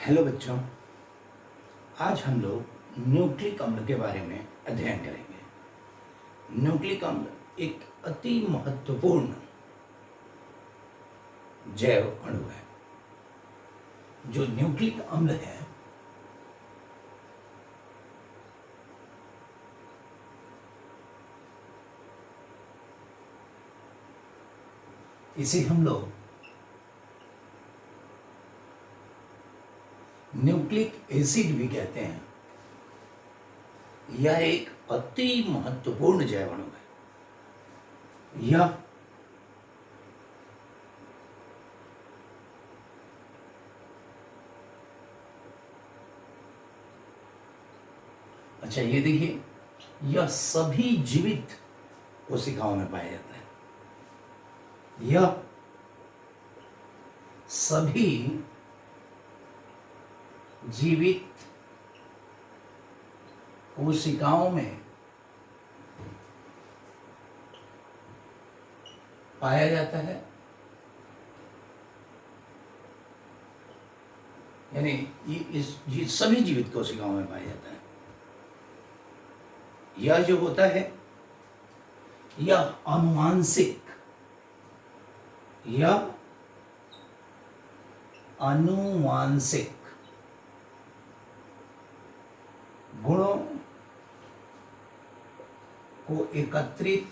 Hello बच्चों, आज हम लोग न्यूक्लिक अम्ल के बारे में अध्ययन करेंगे। न्यूक्लिक अम्ल एक अति महत्वपूर्ण जैव अणु है। जो न्यूक्लिक अम्ल है इसे हम लोग न्यूक्लिक एसिड भी कहते हैं। यह एक अति महत्वपूर्ण जैव अणु है। यह अच्छा, ये देखिए, यह सभी जीवित कोशिकाओं में पाया जाता है। यह सभी जीवित कोशिकाओं में पाया जाता है। यानी ये सभी जीवित कोशिकाओं में पाया जाता है। यह जो होता है यह अनुवांशिक गुणों को एकत्रित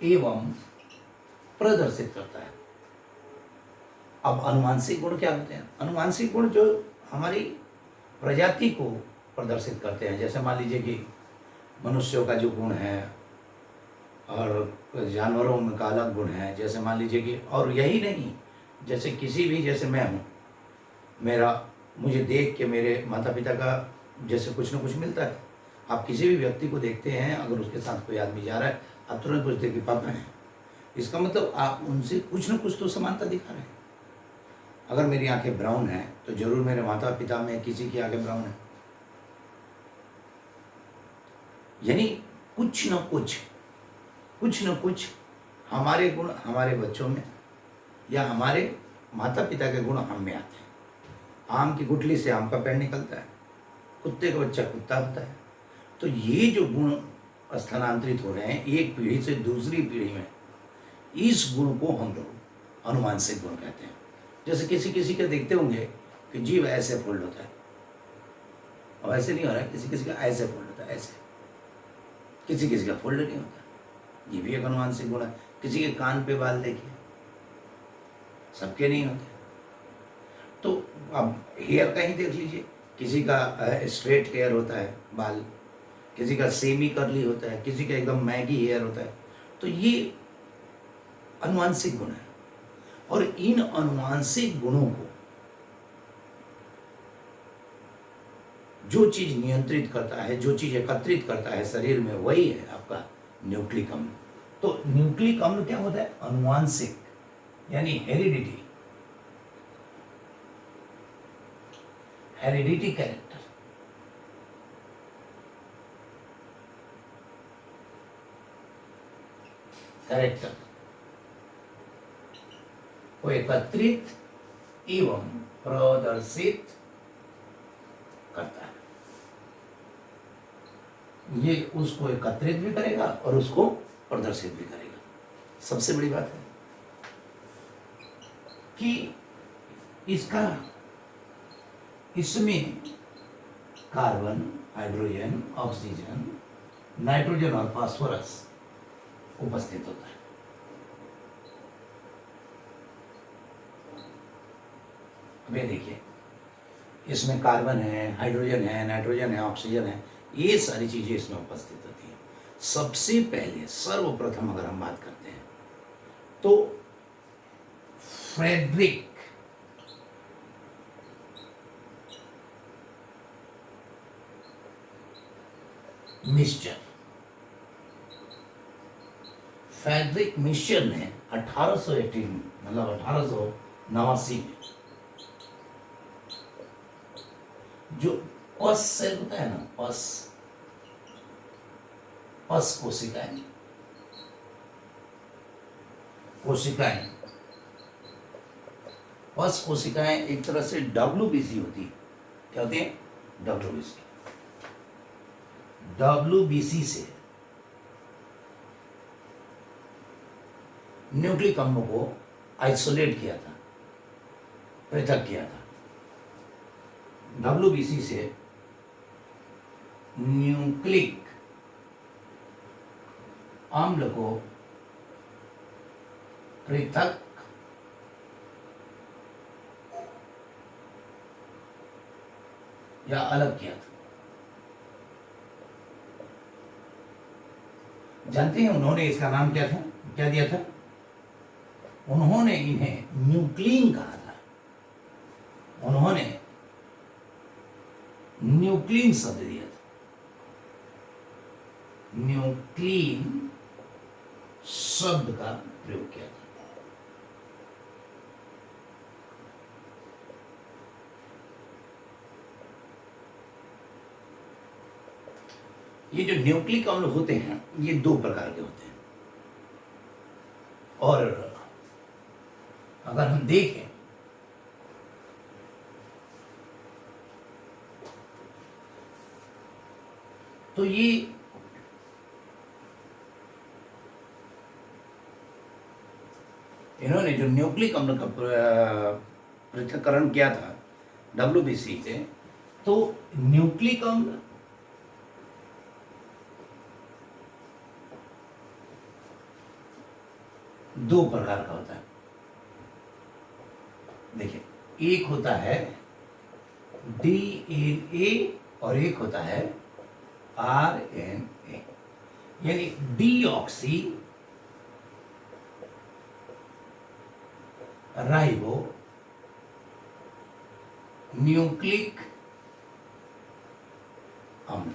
एवं प्रदर्शित करता है। अब अनुवांशिक गुण क्या होते हैं? अनुवांशिक गुण जो हमारी प्रजाति को प्रदर्शित करते हैं, जैसे मान लीजिए कि मनुष्यों का जो गुण है और जानवरों में का अलग गुण है। जैसे मान लीजिए कि, और यही नहीं, जैसे किसी भी, जैसे मैं हूँ, मुझे देख के मेरे माता पिता का जैसे कुछ ना कुछ मिलता है। आप किसी भी व्यक्ति को देखते हैं, अगर उसके साथ कोई आदमी जा रहा है, आप तुरंत पूछते हैं कि पापा हैं। इसका मतलब आप उनसे कुछ ना कुछ तो समानता दिखा रहे हैं। अगर मेरी आंखें ब्राउन हैं तो जरूर मेरे माता पिता में किसी की आंखें ब्राउन है। यानी कुछ न कुछ हमारे गुण हमारे बच्चों में या हमारे माता पिता के गुण हम में आते हैं। आम की गुठली से आम का पेड़ निकलता है, कुत्ते का बच्चा कुत्ता होता है। तो ये जो गुण स्थानांतरित हो रहे हैं एक पीढ़ी से दूसरी पीढ़ी में, इस गुण को हम लोग अनुवांशिक गुण कहते हैं। जैसे किसी के देखते होंगे कि जीभ ऐसे फोल्ड होता है, और ऐसे नहीं हो रहा है, किसी का ऐसे फोल्ड होता है, ऐसे। किसी का फोल्ड नहीं होता, ये भी एक अनुवांशिक गुण है। किसी के कान पे बाल देखिए, सबके नहीं होते। तो अब हेयर का ही देख लीजिए, किसी का स्ट्रेट हेयर होता है बाल, किसी का सेमी कर्ली होता है, किसी का एकदम मैगी हेयर होता है। तो ये अनुवांशिक गुण है। और इन अनुवांशिक गुणों को जो चीज नियंत्रित करता है, जो चीज एकत्रित करता है शरीर में, वही है आपका न्यूक्लिक अम्ल। तो न्यूक्लिक अम्ल क्या होता है? अनुवांशिक, यानी हेरिडिटी कैरेक्टर को एकत्रित एवं प्रदर्शित करता है। ये उसको एकत्रित भी करेगा और उसको प्रदर्शित भी करेगा। सबसे बड़ी बात है कि इसमें कार्बन, हाइड्रोजन, ऑक्सीजन, नाइट्रोजन और फास्फोरस उपस्थित होता है। अब ये देखिए, इसमें कार्बन है, हाइड्रोजन है, नाइट्रोजन है, ऑक्सीजन है, ये सारी चीजें इसमें उपस्थित होती हैं। सबसे पहले सर्वप्रथम अगर हम बात करते हैं तो फ्रेडरिक मिस्चर ने 1880 मतलब 1889 में जो पस सेल होता है ना, पस कोशिकाएं पस कोशिकाएं एक तरह से WBC होती है। क्या होती है? WBC। WBC से न्यूक्लिक अम्लों को आइसोलेट किया था, पृथक किया था। WBC से न्यूक्लिक अम्ल को पृथक या अलग किया था। जानते हैं उन्होंने इसका नाम क्या था, क्या दिया था? उन्होंने इन्हें न्यूक्लिन कहा था। उन्होंने न्यूक्लिन शब्द दिया था। न्यूक्लिन शब्द का प्रयोग किया था। ये जो न्यूक्लिक अम्ल होते हैं ये दो प्रकार के होते हैं, और अगर हम देखें तो ये इन्होंने जो न्यूक्लिक अम्ल का पृथक्करण किया था WBC से, तो न्यूक्लिक अम्ल दो प्रकार का होता है। देखिए, एक होता है DNA और एक होता है RNA, यानी डीऑक्सी राइबो न्यूक्लिक अम्ल,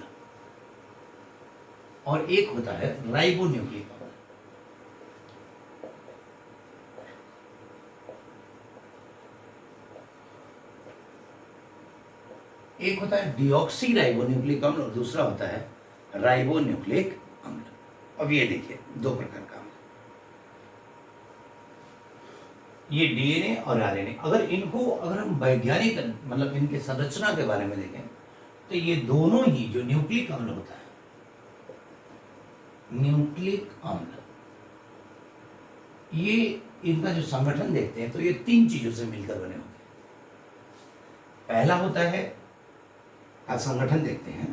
और एक होता है राइबो न्यूक्लिक अम्ल। एक होता है डिऑक्सी राइबो न्यूक्लिक अम्ल और दूसरा होता है राइबो न्यूक्लिक अम्ल। अब ये देखिए, दो प्रकार का अम्ल, ये DNA और RNA। अगर हम वैज्ञानिक मतलब इनके संरचना के बारे में देखें तो ये दोनों ही जो न्यूक्लिक अम्ल होता है, न्यूक्लिक अम्ल, ये इनका जो संगठन देखते हैं तो ये तीन चीजों से मिलकर बने होते हैं। पहला होता है का संगठन देखते हैं,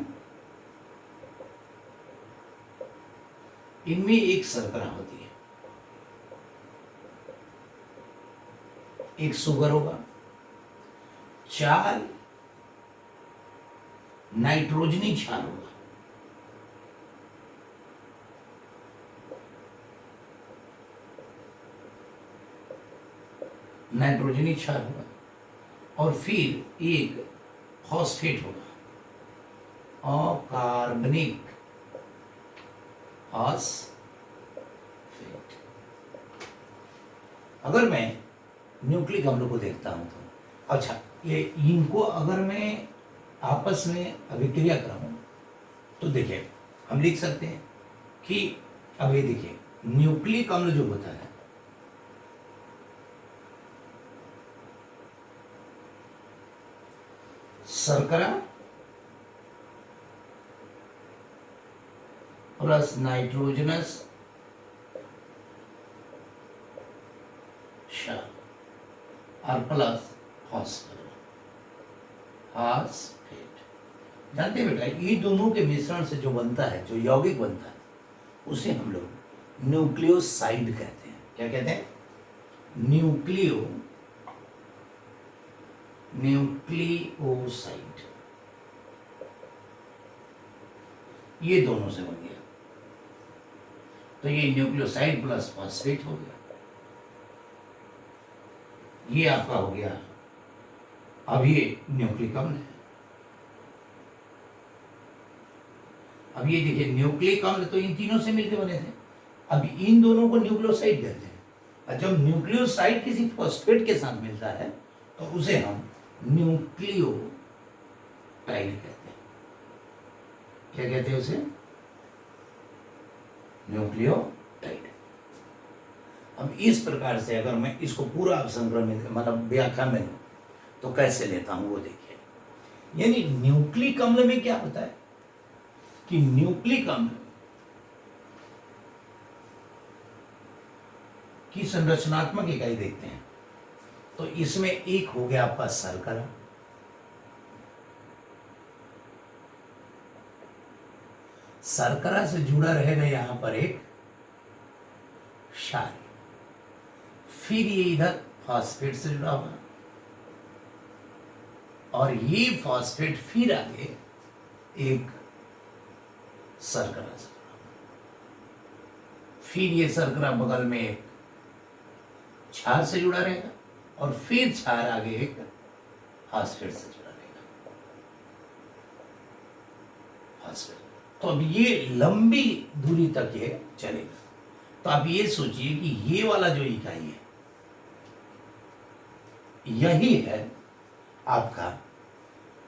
इनमें एक शर्करा होती है, एक सुगर होगा, 4 नाइट्रोजनी क्षार होगा, नाइट्रोजनी क्षार होगा, और फिर एक फॉस्फेट होगा, अकार्बनिक फॉस्फेट। अगर मैं न्यूक्लिक अम्ल को देखता हूं तो अच्छा, ये इनको अगर मैं आपस में अभिक्रिया कराऊं तो देखिए, हम लिख सकते हैं कि अब ये देखिए, न्यूक्लिक अम्ल जो होता है शर्करा प्लस नाइट्रोजनस क्षार और प्लस फॉस्फेट। जानते हैं बेटा, ये दोनों के मिश्रण से जो बनता है, जो यौगिक बनता है, उसे हम लोग न्यूक्लियोसाइड कहते हैं। क्या कहते हैं? न्यूक्लियोसाइड। ये दोनों से बन गया तो ये न्यूक्लियोसाइड प्लस फॉस्फेट हो गया। ये आपका हो गया, अब ये न्यूक्लिक अम्ल है। अब ये देखिए, न्यूक्लिक अम्ल तो इन तीनों से मिलकर बने थे, अब इन दोनों को न्यूक्लियोसाइड कहते हैं। और जब न्यूक्लियोसाइड किसी फॉस्फेट के साथ मिलता है तो उसे हम न्यूक्लियोटाइड कहते हैं। क्या कहते हैं उसे? न्यूक्लियोटाइड। अब इस प्रकार से अगर मैं इसको पूरा अपसंक्रमित मतलब व्याख्या में लूँ तो कैसे लेता हूँ वो देखिए। यानी न्यूक्लिक अम्ल में क्या होता है कि न्यूक्लिक अम्ल की संरचनात्मक इकाई देखते हैं तो इसमें एक हो गया आपका शर्करा, शर्करा से जुड़ा रहेगा यहां पर एक क्षार, फिर ये इधर फॉस्फेट से जुड़ा हुआ और ये फॉस्फेट फिर आगे एक शर्करा से जुड़ा हुआ, फिर ये शर्करा बगल में एक क्षार से जुड़ा रहेगा और फिर क्षार आगे एक फॉस्फेट से जुड़ा रहेगा, फॉस्फेट। तो अब ये लंबी दूरी तक ये चलेगा। तो आप ये सोचिए कि ये वाला जो इकाई है यही है आपका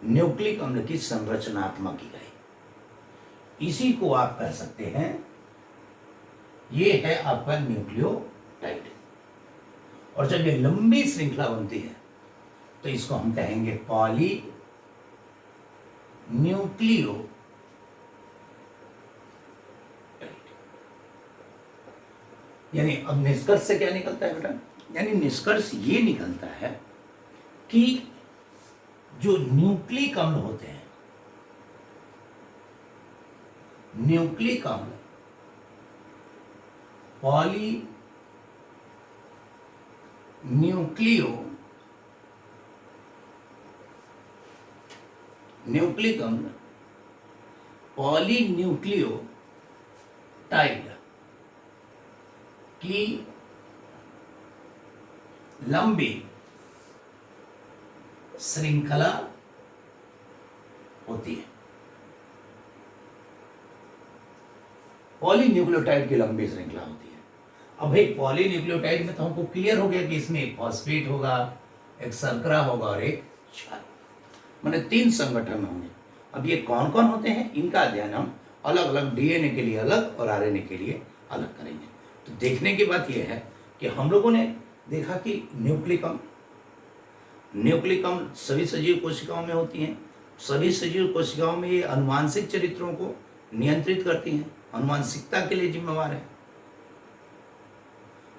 न्यूक्लिक अम्ल की संरचनात्मक इकाई। इसी को आप कह सकते हैं ये है आपका न्यूक्लियोटाइड। और जब ये लंबी श्रृंखला बनती है तो इसको हम कहेंगे पॉली न्यूक्लियोटाइड। यानी अब निष्कर्ष से क्या निकलता है बेटा, यानी निष्कर्ष ये निकलता है कि जो न्यूक्लिक अम्ल होते हैं, न्यूक्लिक अम्ल पॉली न्यूक्लिक अम्ल पॉलीन्यूक्लियोटाइड की लंबी श्रृंखला होती है। पॉलीन्यूक्लियोटाइड की लंबी श्रृंखला होती है। अब भाई पॉलीन्यूक्लियोटाइड में तो हमको क्लियर हो गया कि इसमें एक फॉस्फेट होगा, एक शर्करा होगा और एक क्षार, माने 3 संगठन होंगे। अब ये कौन कौन होते हैं इनका अध्ययन हम अलग अलग डीएनए के लिए अलग और आरएनए के लिए अलग करेंगे। तो देखने की बात यह है कि हम लोगों ने देखा कि न्यूक्लिक अम्ल सभी सजीव कोशिकाओं में होती हैं। सभी सजीव कोशिकाओं में ये अनुवांशिक चरित्रों को नियंत्रित करती हैं, अनुवांशिकता के लिए जिम्मेवार है।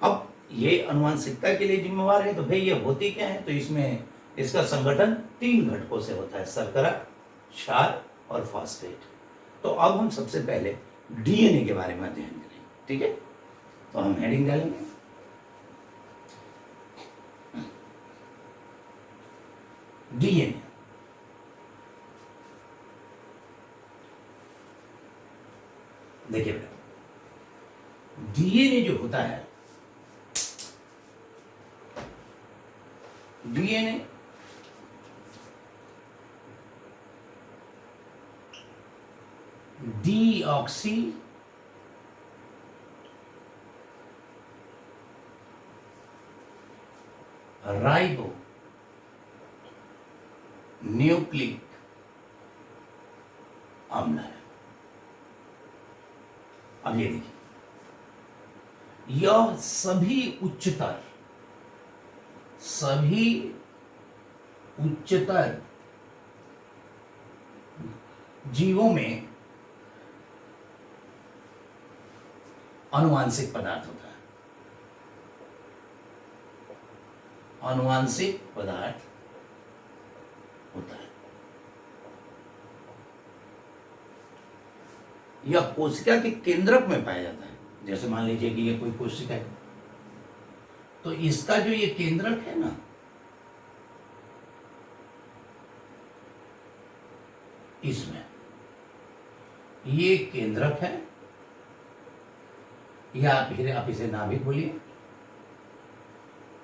अब ये अनुवांशिकता के लिए जिम्मेवार है तो भाई ये होती क्या है, तो इसमें इसका संगठन 3 घटकों से होता है, शर्करा, क्षार और फॉस्फेट। तो अब हम सबसे पहले डीएनए के बारे में अध्ययन करेंगे, ठीक है। तो हम हेडिंग डालेंगे डीएनए। देखिए बेटा, डीएनए जो होता है, डीएनए डीऑक्सी राइबो न्यूक्लिक अम्ल है। अब ये देखिए, यह सभी उच्चतर जीवों में आनुवांशिक पदार्थ होता है। आनुवांशिक पदार्थ होता है। यह कोशिका के केंद्रक में पाया जाता है। जैसे मान लीजिए कि ये कोई कोशिका है, तो इसका जो ये केंद्रक है ना, इसमें ये केंद्रक है, या फिर आप इसे नाभिक बोलिए,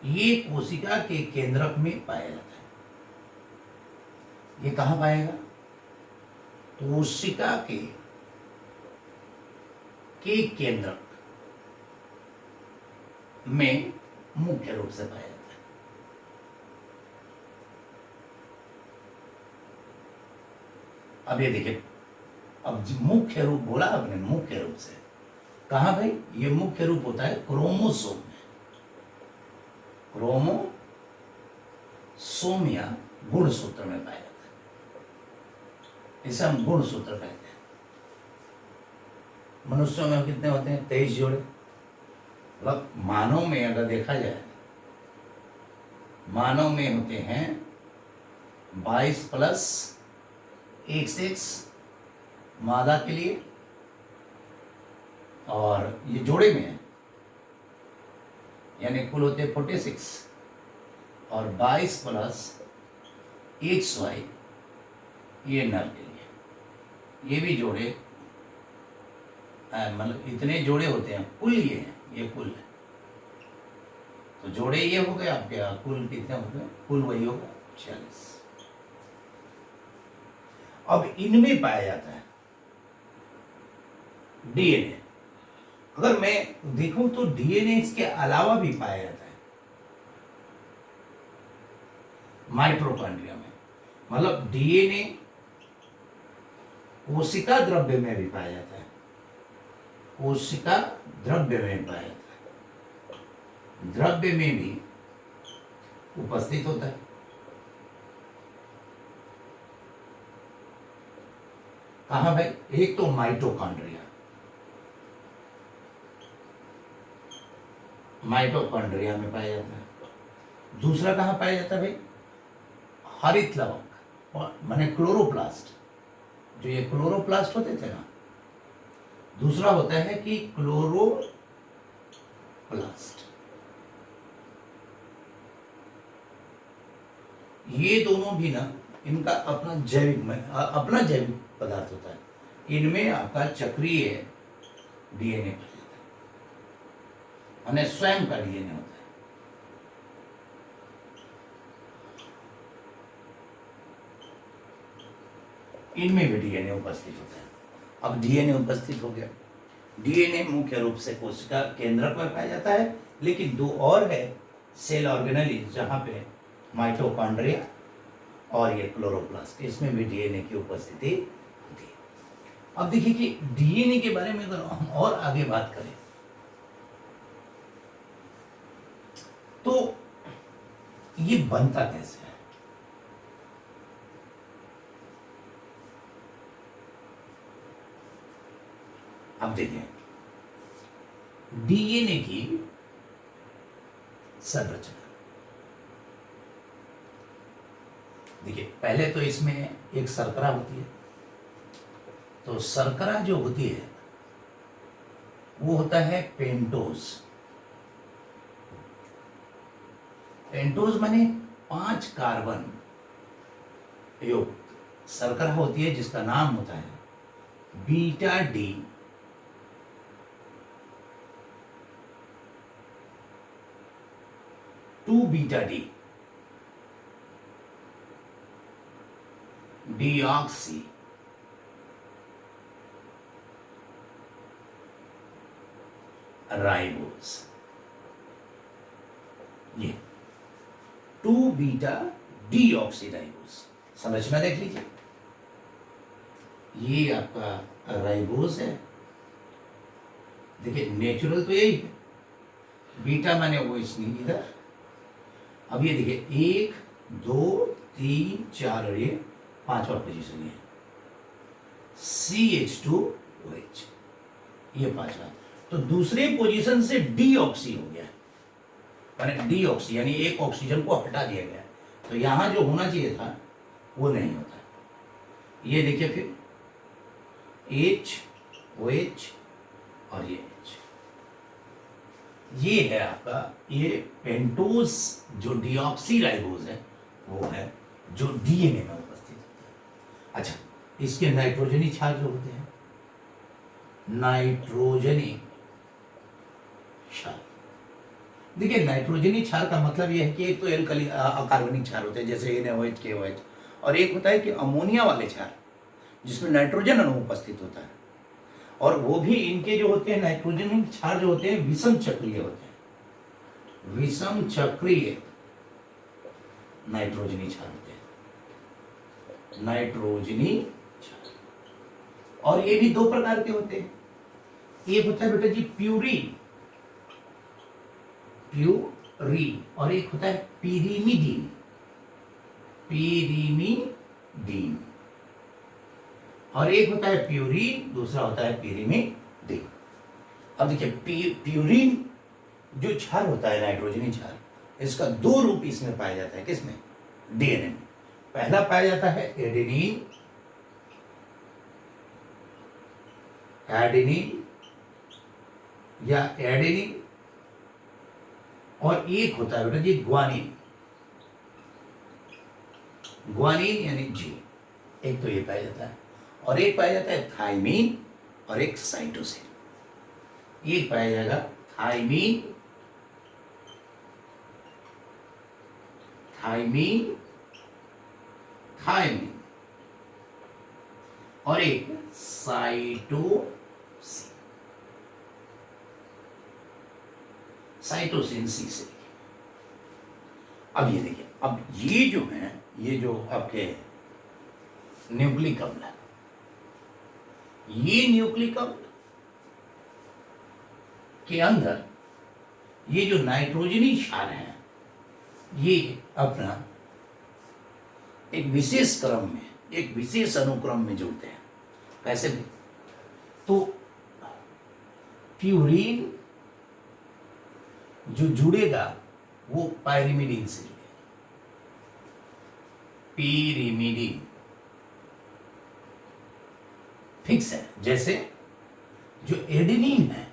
ये कोशिका के केंद्रक में पाया जाता है। ये कहां पाएगा? कोशिका के केंद्रक में मुख्य रूप से पाया जाता है। अब ये देखिए, अब मुख्य रूप बोला आपने, मुख्य रूप से कहा भाई? ये मुख्य रूप होता है क्रोमोसोम में। क्रोमोसोम या गुणसूत्र में पाया जाता है। इसे हम गुणसूत्र कहते हैं। मनुष्यों में कितने होते हैं? 23 जोड़े। मतलब मानव में अगर देखा जाए, मानव में होते हैं 22 प्लस XX मादा के लिए, और ये जोड़े में है, यानी कुल होते हैं 46, और 22 प्लस XY ये नर के लिए। ये भी जोड़े, मतलब इतने जोड़े होते हैं, कुल ये है, ये कुल है। तो जोड़े ये हो गए आपके, कुल कितने हो गए? कुल वही होगा 46। अब इनमें पाया जाता है DNA। अगर मैं देखूं तो DNA इसके अलावा भी पाया जाता है माइटोकॉन्ड्रिया में। मतलब DNA कोशिका द्रव्य में भी पाया जाता है, कोशिका द्रव्य में पाया जाता है, द्रव्य में भी उपस्थित होता है। कहां भाई? एक तो माइटोकॉन्ड्रिया, माइटोकॉन्ड्रिया में पाया जाता है। दूसरा कहां पाया जाता है भाई? हरित लवक, माने क्लोरोप्लास्ट। जो ये क्लोरोप्लास्ट होते थे ना, दूसरा होता है कि क्लोरोप्लास्ट। ये दोनों भी ना, इनका अपना जैविक पदार्थ होता है। इनमें आपका चक्रीय DNA पाया जाता है, यानी स्वयं का DNA होता है। इनमें भी DNA उपस्थित होता है। अब DNA उपस्थित हो गया। DNA मुख्य रूप से कोशिका केंद्रक पर पाया जाता है, लेकिन दो और है सेल ऑर्गेनेली, जहां पे माइटोकॉन्ड्रिया और ये क्लोरोप्लास्ट, इसमें भी DNA की उपस्थिति होती है। अब देखिए कि DNA के बारे में अगर हम और आगे बात करें तो ये बनता कैसे है? अब देखिए DNA की संरचना। देखिए पहले तो इसमें एक शर्करा होती है। तो शर्करा जो होती है वो होता है पेंटोज। पेंटोज माने 5 कार्बन युक्त शर्करा होती है, जिसका नाम होता है beta D beta D deoxy ribose. ये 2 बीटा डीऑक्सी राइबोज संरचना देख लीजिए। ये आपका राइबोज है। देखिए नेचुरल तो यही है, बीटा माने वो इसमें इधर। अब ये देखिए 1 2 3 4 और ये 5वां पोजीशन है CH2OH, ये 5वां। तो दूसरे पोजीशन से डीऑक्सी हो गया, यानी डीऑक्सी यानी एक ऑक्सीजन को हटा दिया गया। तो यहां जो होना चाहिए था वो नहीं होता। ये देखिए फिर HOH और ये H, ये है आपका ये पेंटोज जो डीऑक्सी राइबोज है, वो है जो DNA में उपस्थित होता है। अच्छा, इसके नाइट्रोजनी क्षार जो होते हैं, नाइट्रोजनी क्षार। देखिए नाइट्रोजनी क्षार का मतलब यह है कि एक तो एल्कली अकार्बनिक क्षार होते हैं जैसे NaOH KOH, और एक होता है कि अमोनिया वाले क्षार जिसमें नाइट्रोजन अणु उपस्थित होता है। और वो भी इनके जो होते हैं नाइट्रोजन क्षार जो होते हैं विषम चक्रीय होते हैं, विषम चक्रीय नाइट्रोजनी क्षार होते हैं, नाइट्रोजनी क्षार। और ये भी 2 प्रकार के होते हैं। एक होता है बेटा जी प्यूरीन और एक होता है पीरिमिडीन, पीरिमिडीन, और एक होता है प्यूरिन, दूसरा होता है पीरिमिडीन। अब देखिए प्यूरिन जो क्षार होता है नाइट्रोजनी क्षार, इसका दो रूप इसमें पाया जाता है। किसमें? डीएनए में। पहला पाया जाता है एडेनिन, एडेनिन या एडेनिन, और एक होता है बेटा जी ग्वानिन, ग्वानिन यानी जी। एक तो ये पाया जाता है, और एक पाया जाता है थाइमीन और एक साइटोसिन। एक पाया जाएगा थाइमीन, थाइमीन, थाइमीन, और एक साइटोसिन, साइटोसिन सी से। अब ये देखिए, अब ये जो है, ये जो आपके न्यूक्लिक अम्ल है, ये न्यूक्लिक अम्ल के अंदर ये जो नाइट्रोजनी क्षार है, ये अपना एक विशेष क्रम में, एक विशेष अनुक्रम में जुड़ते हैं। कैसे भी? तो प्यूरिन जो जुड़ेगा वो पायरिमिडीन से जुड़ेगा, पीरिमिडीन फिक्स है। जैसे जो एडेनिन है,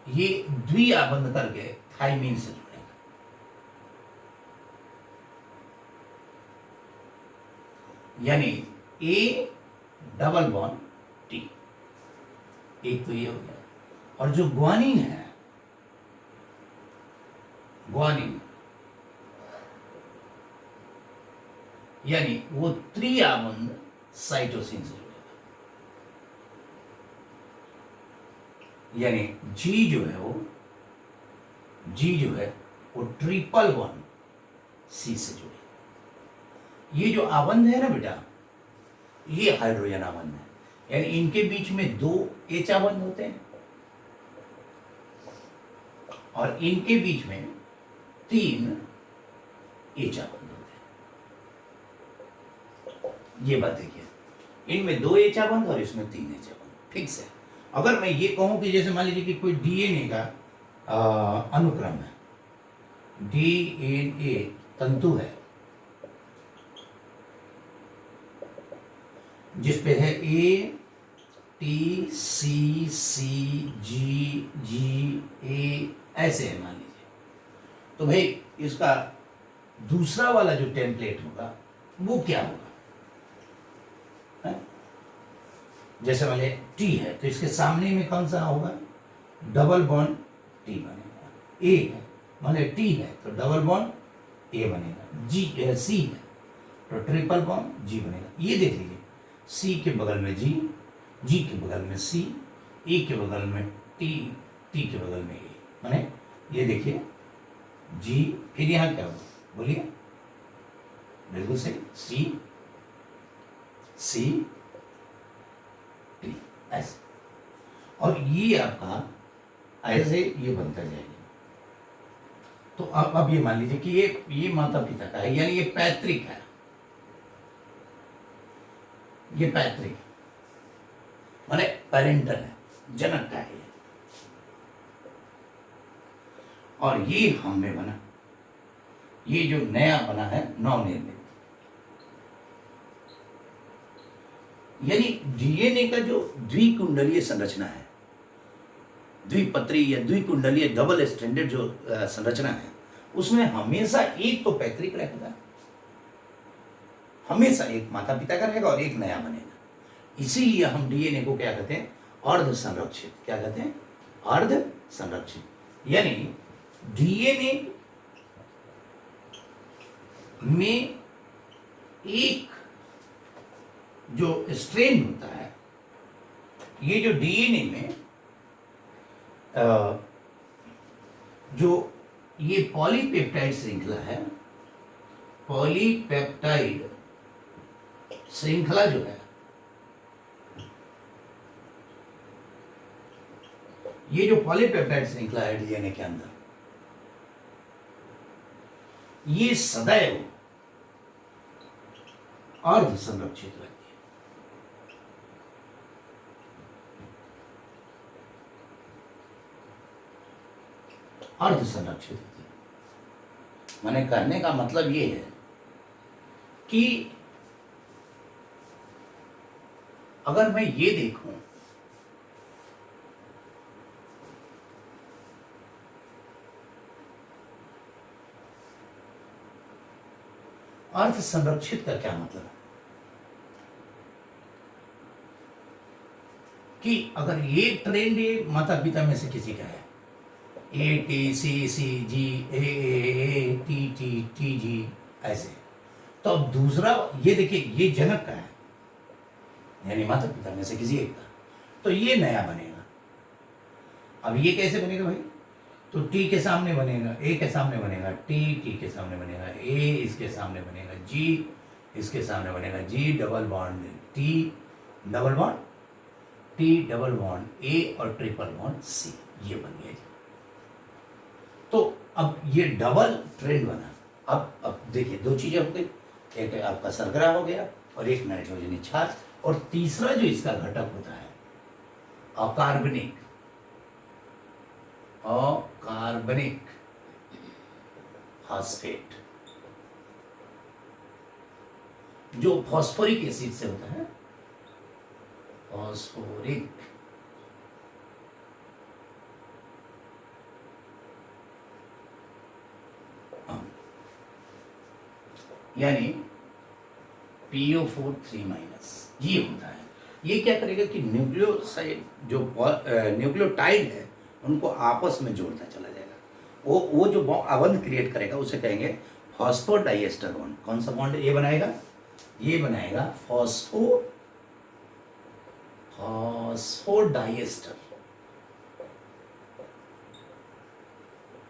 ये द्विआबंध करके थाइमीन से जुड़ेगा, यानी ए डबल बॉन्ड टी। एक तो ये हो गया। और जो ग्वानिन है, ग्वानिन यानी वो त्रिआबंध साइटोसिन से जुड़ेगा, यानी जी जो है वो ट्रिपल बॉन्ड सी से जुड़ेगा। ये जो आबंध है ना बेटा, ये हाइड्रोजन आबंध है, यानी इनके बीच में दो एच आबंध होते हैं और इनके बीच में तीन एच आबंध होते हैं। ये बात देखिए, इनमें दो एच आबंध और इसमें तीन एच आबंध फिक्स है। अगर मैं ये कहूं कि जैसे मान लीजिए कि कोई डीएनए का अनुक्रम है, डीएनए तंतु है जिसपे है ए टी सी सी जी जी ए, ऐसे है मान लीजिए, तो भाई इसका दूसरा वाला जो टेम्पलेट होगा वो क्या होगा? है? जैसे मान लीजिए टी है तो इसके सामने में कौन सा होगा? डबल बॉन्ड टी बनेगा। ए है, मान लीजिए टी है तो डबल बॉन्ड ए बनेगा। जी सी है तो ट्रिपल बॉन्ड जी बनेगा। ये देख लीजिए, सी के बगल में जी, जी के बगल में सी, ए के बगल में टी, टी के बगल में ए, माने ये देखिए जी, फिर यहां क्या होगा? बोलिए, बिल्कुल सही, सी सी टी, ऐसे। और ये आपका ऐसे ये बनता जाएगा। तो अब ये मान लीजिए कि ये माता पिता का है, यानी ये पैतृक है, ये पैतृक माने पेरेंटल है, जनक का है। और ये हम में बना, ये जो नया बना है नवनिर्मित, यानी डीएनए का जो द्विकुंडलीय संरचना है, द्विपत्री या द्विकुंडलीय डबल स्ट्रैंडेड जो संरचना है, उसमें हमेशा एक तो पैतृक रहेगा, हमेशा एक माता पिता का रहेगा और एक नया बनेगा। इसीलिए हम डीएनए को क्या कहते हैं? अर्ध संरक्षित। क्या कहते हैं? अर्ध संरक्षित। यानी डीएनए में एक जो स्ट्रेन होता है, ये जो डीएनए में जो ये पॉलीपेप्टाइड श्रृंखला है, पॉलीपेप्टाइड श्रृंखला जो है, ये जो पॉलीपेप्टाइड से निकला है डीएनए के अंदर, ये सदैव अर्ध संरक्षित रहती है। अर्ध संरक्षित होती है। मैंने कहने का मतलब ये है कि अगर मैं ये देखूं अर्ध संरक्षित का क्या मतलब है कि अगर ये ट्रेंड ये माता पिता में से किसी का है, A T C C G A T T T G ऐसे, तो अब दूसरा ये देखिए ये जनक का है, यानी माता पिता में से किसी एक का, तो ये नया बनेगा। अब ये कैसे बनेगा भाई? तो टी के सामने बनेगा, ए के सामने बनेगा, टी के सामने बनेगा, ए इसके सामने बनेगा, जी इसके सामने बनेगा, G double bond T double bond T double bond A और ट्रिपल बॉन्ड सी, ये बन गया जी। तो अब ये डबल ट्रेंड बना। अब देखिए दो चीजें हो गई, एक आपका सरगरा हो गया और एक नाइट्रोजनी क्षार, और तीसरा जो इसका घटक होता है अकार्बनिक फास्फेट, जो फॉस्फोरिक एसिड से होता है, फॉस्फोरिक यानी PO4 3- ये होता है। ये क्या करेगा कि न्यूक्लियोसाइड जो न्यूक्लियोटाइड है उनको आपस में जोड़ता चला जाएगा। वो जो बॉन्ड क्रिएट करेगा उसे कहेंगे फॉस्फोडाइएस्टर बॉन्ड। कौन सा बॉन्ड ये बनाएगा? ये बनाएगा फॉस्फोडाइएस्टर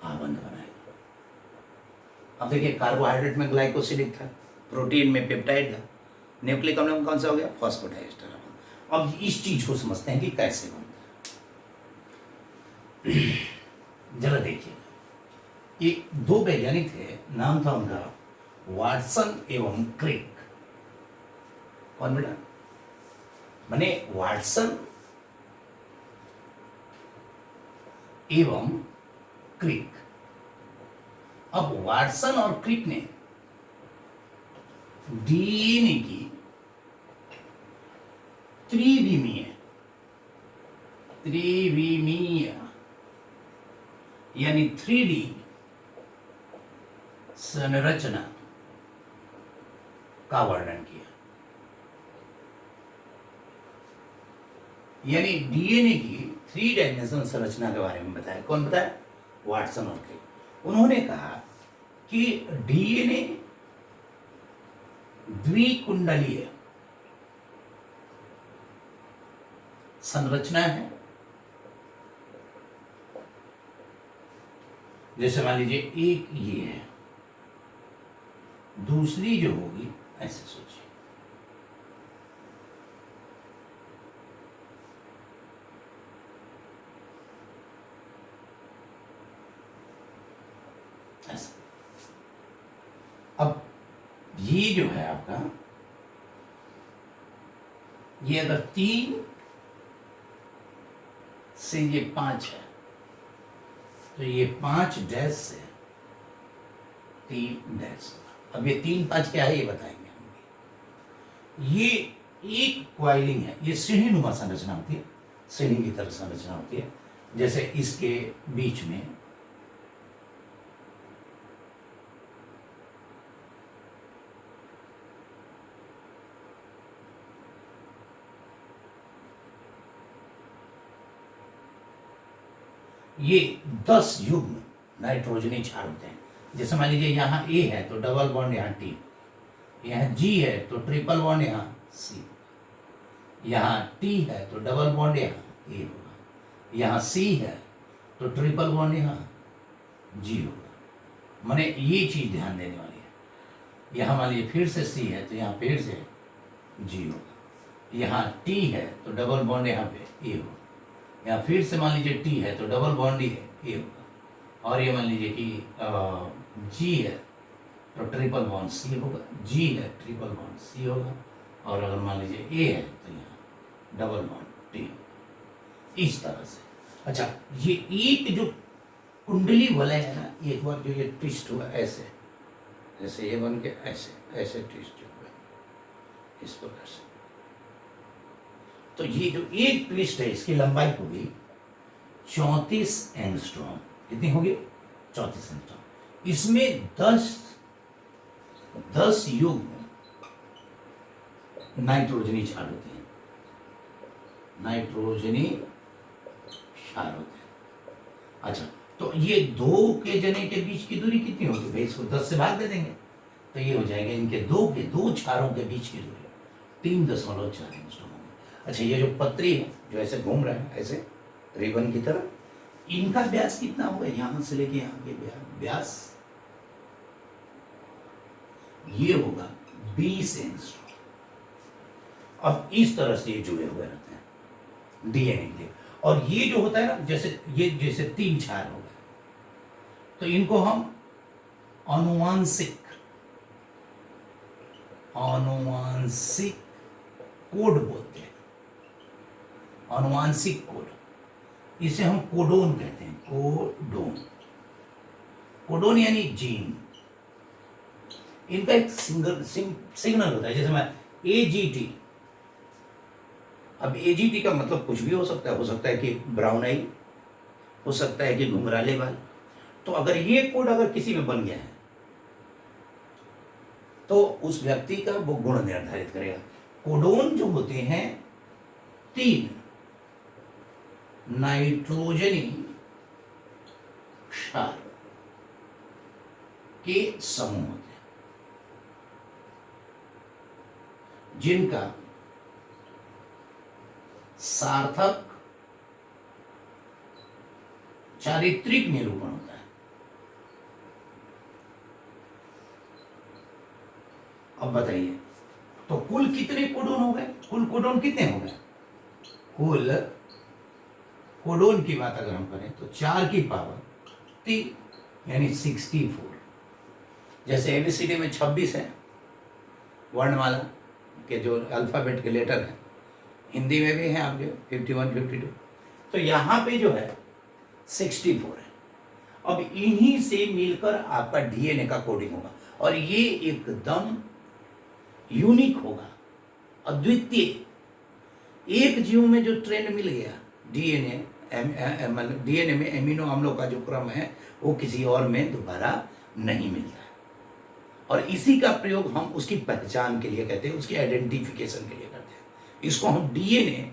बॉन्ड बनाएगा। अब देखिए कार्बोहाइड्रेट में ग्लाइकोसिडिक था, प्रोटीन में पेप्टाइड था, न्यूक्लिक अम्ल में कौन सा हो गया? फॉस्फोडाइएस्टर। अब इस चीज को समझते हैं कि कैसे बनता है। जरा देखिए, ये दो वैज्ञानिक थे, नाम था उनका वाटसन एवं क्रिक। कौन बेटा? माने वाटसन एवं क्रिक। अब वाटसन और क्रिक ने डीएनए की त्रिविमीय यानी 3D संरचना का वर्णन किया। यानी डीएनए की 3 डायमेंशनल संरचना के बारे में बताया। कौन बताया? वाटसन और क्रिक। उन्होंने कहा कि डीएनए द्विकुंडलीय संरचना है। जैसे मान लीजिए एक ये है, दूसरी जो होगी ऐसे सोचिए, ऐसा। अब ये जो है आपका, ये अगर 3 से ये 5 है तो ये 5 डैश से 3 डैश। अब ये 3 5 क्या है ये बताएंगे हम। ये एक क्वाइलिंग है, ये सीढ़ी नुमा संरचना होती है, सीढ़ी की तरह संरचना होती है। जैसे इसके बीच में ये 10 युग्म नाइट्रोजनी क्षार होते हैं। जैसे मान लीजिए यहाँ ए है तो डबल बॉन्ड यहाँ टी, यहाँ जी है तो ट्रिपल बॉन्ड यहाँ सी, यहाँ टी है तो डबल बॉन्ड यहाँ ए होगा, यहाँ सी है तो ट्रिपल बॉन्ड यहाँ जी होगा। माने ये चीज ध्यान देने वाली है। यहाँ मान लीजिए फिर से सी है तो यहाँ फिर से जी होगा, यहाँ टी है तो डबल बॉन्ड यहाँ पे ए होगा, या फिर से मान लीजिए टी है तो डबल बॉन्ड ही है, ये होगा। और ये मान लीजिए कि जी है तो ट्रिपल बॉन्ड सी होगा, जी है ट्रिपल बॉन्ड सी होगा, और अगर मान लीजिए ए है तो यहाँ डबल बॉन्ड टी होगा, इस तरह से। अच्छा, ये एक जो कुंडली वलय है ना, एक बार जो ये ट्विस्ट हुआ ऐसे, जैसे ये बन के ऐसे ऐसे ट्विस्ट हुआ इस प्रकार से, तो ये जो एक ट्विस्ट है इसकी लंबाई होगी 34 एंगस्ट्रॉम। कितनी होगी? 34 एंगस्ट्रॉम। इसमें 10 युग्म नाइट्रोजनी क्षार होते हैं, नाइट्रोजनी क्षार होते हैं। अच्छा, तो ये दो के जने के बीच की दूरी कितनी होगी भाई? इसको 10 से भाग दे देंगे तो ये हो जाएगा इनके दो क्षारों के बीच की दूरी 3.4 एंगस्ट्रॉम होगी। अच्छा, ये जो पत्री है जो ऐसे घूम रहा है ऐसे रिबन की तरह, इनका व्यास कितना होगा? यहां से लेके यहां के व्यास ये होगा 20 एंगस्ट्रॉम। अब इस तरह से ये जुड़े हुए रहते हैं डीएनए के लिए। और ये जो होता है ना, जैसे 3 क्षार हो गए, तो इनको हम आनुवांशिक कोड बोलते हैं, आनुवांशिक कोड। इसे हम कोडोन कहते हैं, कोडोन यानी जीन। इनका एक सिग्नल होता है, जैसे मैं AGT। अब AGT का मतलब कुछ भी हो सकता है कि ब्राउन आई, हो सकता है कि घुंघराले बाल। तो अगर ये कोड अगर किसी में बन गया है तो उस व्यक्ति का वो गुण निर्धारित करेगा। कोडोन जो होते हैं 3 नाइट्रोजनी क्षार के समूह होते हैं, जिनका सार्थक चारित्रिक निरूपण होता है। अब बताइए, तो कुल कितने कोडोन हो गए? कुल कोडोन कितने हो गए? कुल कोडोन की बात अगर हम करें तो 4 की पावर 3 यानी 64। जैसे ABCD में 26 है वर्णमाला के जो अल्फाबेट के लेटर हैं, हिंदी में भी हैं आपके 51, 52। तो यहाँ पे जो है 64 है। अब इन्हीं से मिलकर आपका डीएनए का कोडिंग होगा, और ये एकदम यूनिक होगा, अद्वितीय। एक जीव में जो ट्रेंड मिल गया डीएनए में एमिनो अम्लों का जो क्रम है वो किसी और में दोबारा नहीं मिलता है। और इसी का प्रयोग हम उसकी पहचान के लिए कहते हैं, उसकी आइडेंटिफिकेशन के लिए करते हैं। इसको हम डीएनए